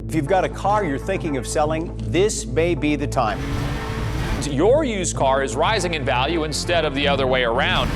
If you've got a car you're thinking of selling, this may be the time. Your used car is rising in value instead of the other way around.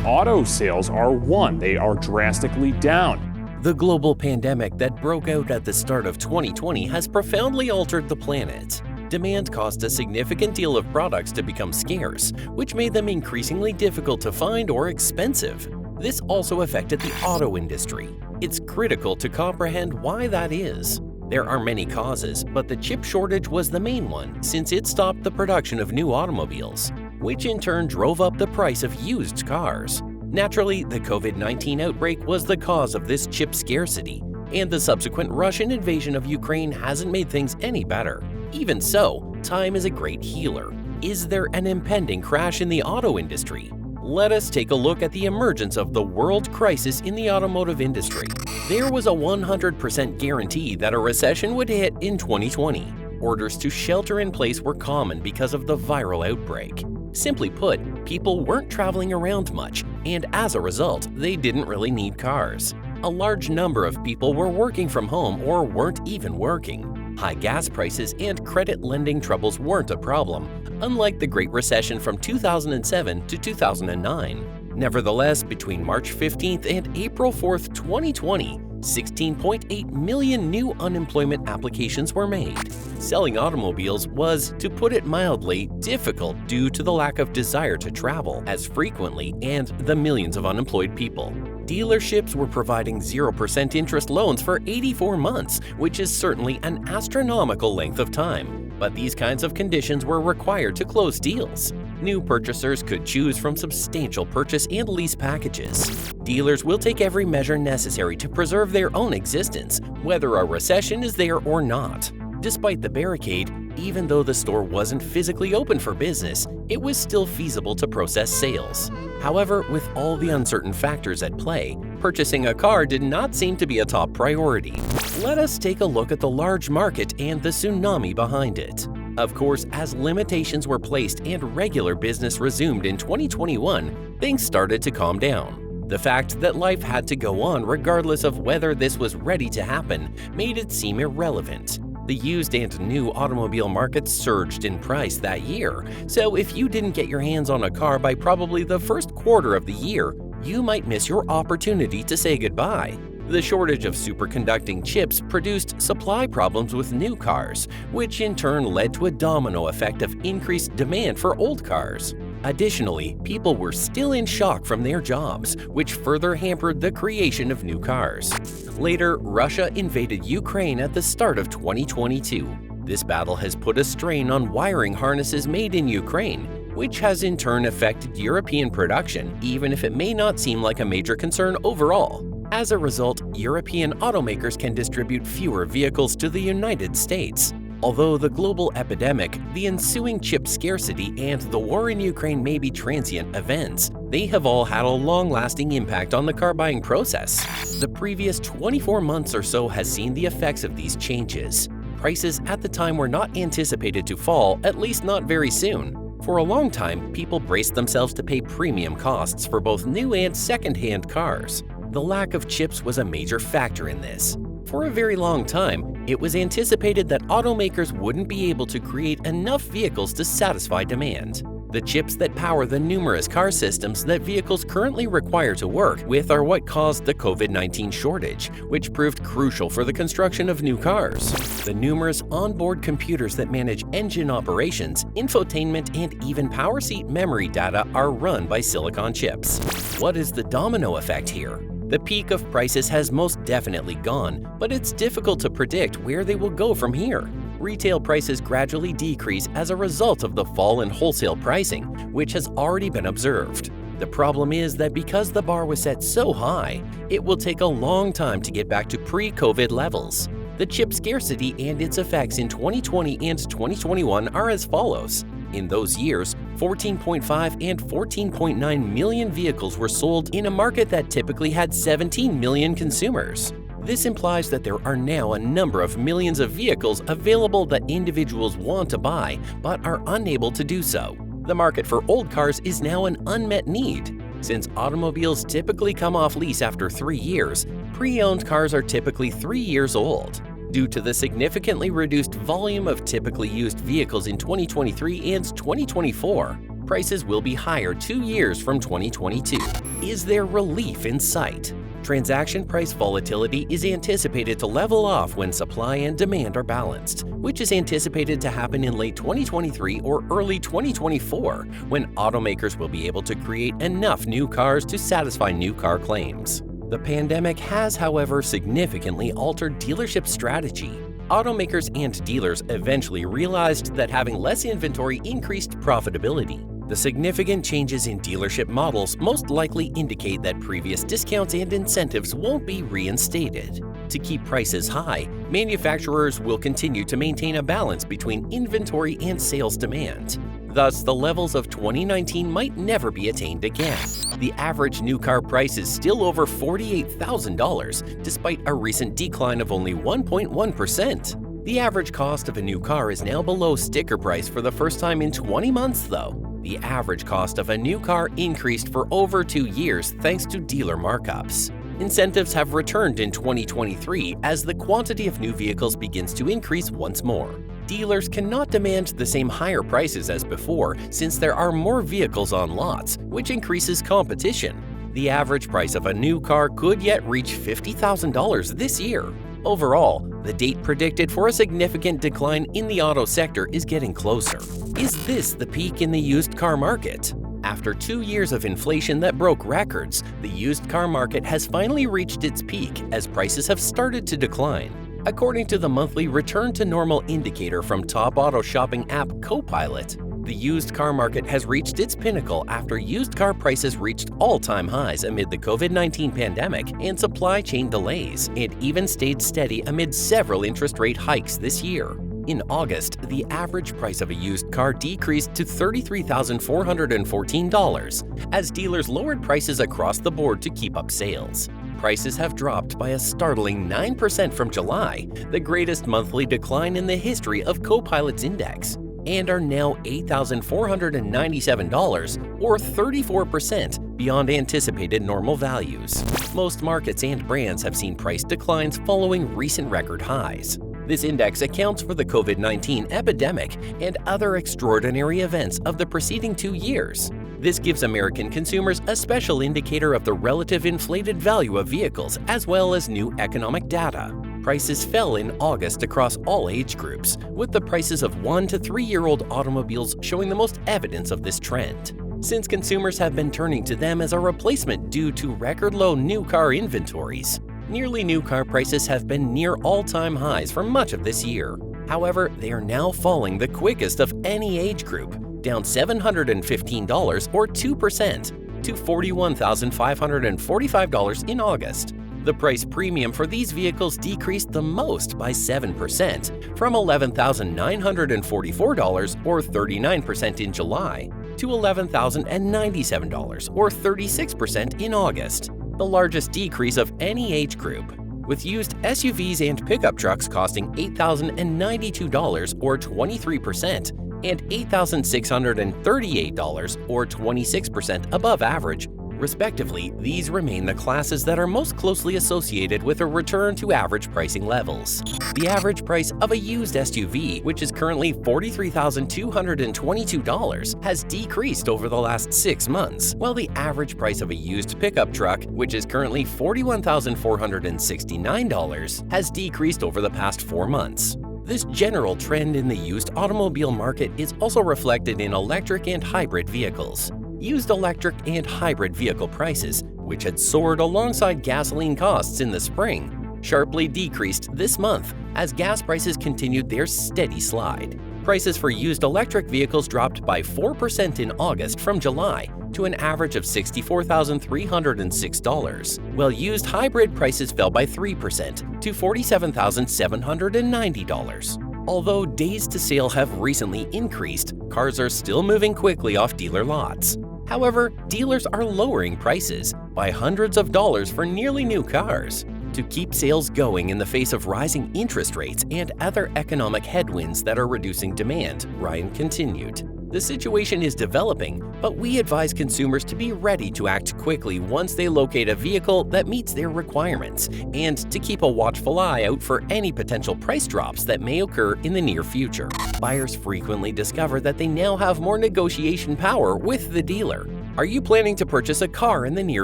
Auto sales are they are drastically down. The global pandemic that broke out at the start of 2020 has profoundly altered the planet. Demand caused a significant deal of products to become scarce, which made them increasingly difficult to find or expensive. This also affected the auto industry. It's critical to comprehend why that is. There are many causes, but the chip shortage was the main one since it stopped the production of new automobiles, which in turn drove up the price of used cars. Naturally, the COVID-19 outbreak was the cause of this chip scarcity, and the subsequent Russian invasion of Ukraine hasn't made things any better. Even so, time is a great healer. Is there an impending crash in the auto industry? Let us take a look at the emergence of the world crisis in the automotive industry. There was a 100% guarantee that a recession would hit in 2020. Orders to shelter in place were common because of the viral outbreak. Simply put, people weren't traveling around much, and as a result, they didn't really need cars. A large number of people were working from home or weren't even working. High gas prices and credit lending troubles weren't a problem, unlike the Great Recession from 2007 to 2009. Nevertheless, between March 15th and April 4th, 2020, 16.8 million new unemployment applications were made. Selling automobiles was, to put it mildly, difficult due to the lack of desire to travel as frequently and the millions of unemployed people. Dealerships were providing 0% interest loans for 84 months, which is certainly an astronomical length of time. But these kinds of conditions were required to close deals. New purchasers could choose from substantial purchase and lease packages. Dealers will take every measure necessary to preserve their own existence, whether a recession is there or not. Despite the barricade, even though the store wasn't physically open for business, it was still feasible to process sales. However, with all the uncertain factors at play, purchasing a car did not seem to be a top priority. Let us take a look at the large market and the tsunami behind it. Of course, as limitations were placed and regular business resumed in 2021, things started to calm down. The fact that life had to go on regardless of whether this was ready to happen made it seem irrelevant. The used and new automobile markets surged in price that year, so if you didn't get your hands on a car by probably the first quarter of the year, you might miss your opportunity to say goodbye. The shortage of superconducting chips produced supply problems with new cars, which in turn led to a domino effect of increased demand for old cars. Additionally, people were still in shock from their jobs, which further hampered the creation of new cars. Later, Russia invaded Ukraine at the start of 2022. This battle has put a strain on wiring harnesses made in Ukraine, which has in turn affected European production, even if it may not seem like a major concern overall. As a result, European automakers can distribute fewer vehicles to the United States. Although the global epidemic, the ensuing chip scarcity, and the war in Ukraine may be transient events, they have all had a long-lasting impact on the car buying process. The previous 24 months or so has seen the effects of these changes. Prices at the time were not anticipated to fall, at least not very soon. For a long time, people braced themselves to pay premium costs for both new and second-hand cars. The lack of chips was a major factor in this. For a very long time, it was anticipated that automakers wouldn't be able to create enough vehicles to satisfy demand. The chips that power the numerous car systems that vehicles currently require to work with are what caused the COVID-19 shortage, which proved crucial for the construction of new cars. The numerous onboard computers that manage engine operations, infotainment, and even power seat memory data are run by silicon chips. What is the domino effect here? The peak of prices has most definitely gone, but it's difficult to predict where they will go from here. Retail prices gradually decrease as a result of the fall in wholesale pricing, which has already been observed. The problem is that because the bar was set so high, it will take a long time to get back to pre-COVID levels. The chip scarcity and its effects in 2020 and 2021 are as follows. In those years, 14.5 and 14.9 million vehicles were sold in a market that typically had 17 million consumers. This implies that there are now a number of millions of vehicles available that individuals want to buy but are unable to do so. The market for old cars is now an unmet need. Since automobiles typically come off lease after 3 years, pre-owned cars are typically 3 years old. Due to the significantly reduced volume of typically used vehicles in 2023 and 2024, prices will be higher 2 years from 2022. Is there relief in sight? Transaction price volatility is anticipated to level off when supply and demand are balanced, which is anticipated to happen in late 2023 or early 2024, when automakers will be able to create enough new cars to satisfy new car claims. The pandemic has, however, significantly altered dealership strategy. Automakers and dealers eventually realized that having less inventory increased profitability. The significant changes in dealership models most likely indicate that previous discounts and incentives won't be reinstated. To keep prices high, manufacturers will continue to maintain a balance between inventory and sales demand. Thus, the levels of 2019 might never be attained again. The average new car price is still over $48,000, despite a recent decline of only 1.1%. The average cost of a new car is now below sticker price for the first time in 20 months, though. The average cost of a new car increased for over 2 years thanks to dealer markups. Incentives have returned in 2023 as the quantity of new vehicles begins to increase once more. Dealers cannot demand the same higher prices as before since there are more vehicles on lots, which increases competition. The average price of a new car could yet reach $50,000 this year. Overall, the date predicted for a significant decline in the auto sector is getting closer. Is this the peak in the used car market? After 2 years of inflation that broke records, the used car market has finally reached its peak as prices have started to decline. According to the monthly return to normal indicator from top auto shopping app Copilot, the used car market has reached its pinnacle after used car prices reached all-time highs amid the COVID-19 pandemic and supply chain delays, and even stayed steady amid several interest rate hikes this year. In August, the average price of a used car decreased to $33,414 as dealers lowered prices across the board to keep up sales. Prices have dropped by a startling 9% from July, the greatest monthly decline in the history of Copilot's index, and are now $8,497, or 34% beyond anticipated normal values. Most markets and brands have seen price declines following recent record highs. This index accounts for the COVID-19 epidemic and other extraordinary events of the preceding 2 years. This gives American consumers a special indicator of the relative inflated value of vehicles as well as new economic data. Prices fell in August across all age groups, with the prices of 1 to 3-year-old automobiles showing the most evidence of this trend. Since consumers have been turning to them as a replacement due to record-low new car inventories, nearly new car prices have been near all-time highs for much of this year. However, they are now falling the quickest of any age group, down $715 or 2% to $41,545 in August. The price premium for these vehicles decreased the most by 7%, from $11,944 or 39% in July to $11,097 or 36% in August, the largest decrease of any age group, with used SUVs and pickup trucks costing $8,092 or 23% and $8,638 or 26% above average. Respectively, these remain the classes that are most closely associated with a return to average pricing levels. The average price of a used SUV, which is currently $43,222, has decreased over the last 6 months, while the average price of a used pickup truck, which is currently $41,469, has decreased over the past 4 months. This general trend in the used automobile market is also reflected in electric and hybrid vehicles. Used electric and hybrid vehicle prices, which had soared alongside gasoline costs in the spring, sharply decreased this month as gas prices continued their steady slide. Prices for used electric vehicles dropped by 4% in August from July to an average of $64,306, while used hybrid prices fell by 3% to $47,790. Although days to sale have recently increased, cars are still moving quickly off dealer lots. However, dealers are lowering prices by hundreds of dollars for nearly new cars. To keep sales going in the face of rising interest rates and other economic headwinds that are reducing demand, Ryan continued. The situation is developing, but we advise consumers to be ready to act quickly once they locate a vehicle that meets their requirements, and to keep a watchful eye out for any potential price drops that may occur in the near future. Buyers frequently discover that they now have more negotiation power with the dealer. Are you planning to purchase a car in the near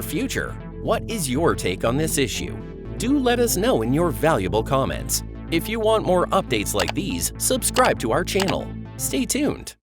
future? What is your take on this issue? Do let us know in your valuable comments. If you want more updates like these, subscribe to our channel. Stay tuned.